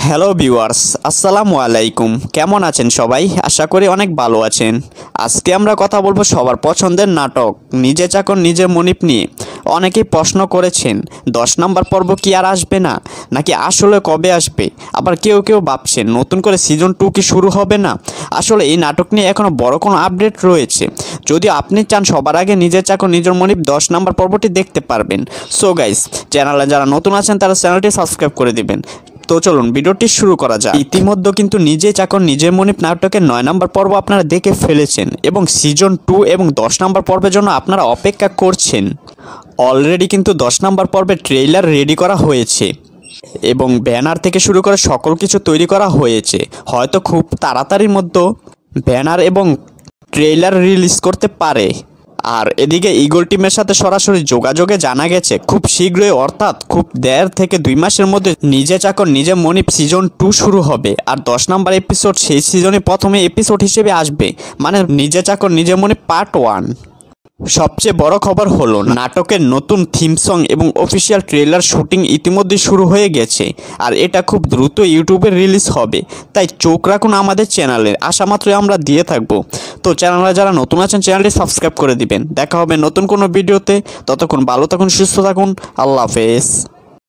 Hello viewers, আসসালামু আলাইকুম। কেমন আছেন সবাই? আশা করি অনেক ভালো আছেন। আজকে আমরা কথা বলবো সবার পছন্দের নাটক নিজে চাকর নিজে মনিব নিয়ে। অনেকেই প্রশ্ন করেছেন 10 নম্বর পর্ব কি আর আসবে না, নাকি আসলে কবে আসবে। আবার কেউ কেউ ভাবছেন নতুন করে সিজন 2 কি শুরু হবে না। আসলে এই নাটক নিয়ে এখনও বড় কোনো আপডেট রয়েছে। যদি আপনি চান সবার আগে নিজে চাকর নিজের মনিব 10 নম্বর পর্বটি দেখতে পারবেন। সো গাইস, চ্যানেলে যারা নতুন আছেন তারা চ্যানেলটি সাবস্ক্রাইব করে দিবেন। তো চলুন ভিডিওটি শুরু করা যাক। ইতিমধ্যে কিন্তু নিজে চাকর নিজের মনিব নাটকের 9 নম্বর পর্ব আপনারা দেখে ফেলেছেন এবং সিজন 2 এবং 10 নম্বর পর্বের জন্য আপনারা অপেক্ষা করছেন। অলরেডি কিন্তু 10 নম্বর পর্বের ট্রেইলার রেডি করা হয়েছে এবং ব্যানার থেকে শুরু করে সকল কিছু তৈরি করা হয়েছে। হয়তো খুব তাড়াতাড়ির মধ্যে ব্যানার এবং ট্রেইলার রিলিজ করতে পারে। আর এদিকে ইগল টিমের সাথে সরাসরি যোগাযোগে জানা গেছে খুব শীঘ্রই, অর্থাৎ খুব 1.5 থেকে 2 মাসের মধ্যে নিজে চাকর নিজে মনিব সিজন 2 শুরু হবে। আর 10 নম্বর এপিসোড সেই সিজনে প্রথমে এপিসোড হিসেবে আসবে, মানে নিজে চাকর নিজে মনিব পার্ট 1। সবচেয়ে বড় খবর হলো নাটকের নতুন থিম সং এবং অফিসিয়াল ট্রেলার শুটিং ইতিমধ্যে শুরু হয়ে গেছে। আর এটা খুব দ্রুত ইউটিউবে রিলিজ হবে, তাই চোখ রাখুন আমাদের চ্যানেলে। আশা মাত্রই আমরা দিয়ে থাকবো। তো চ্যানেলে যারা নতুন আছেন চ্যানেলটি সাবস্ক্রাইব করে দিবেন। দেখা হবে নতুন কোনো ভিডিওতে। ততক্ষণ ভালো থাকুন, সুস্থ থাকুন। আল্লাহ হাফেজ।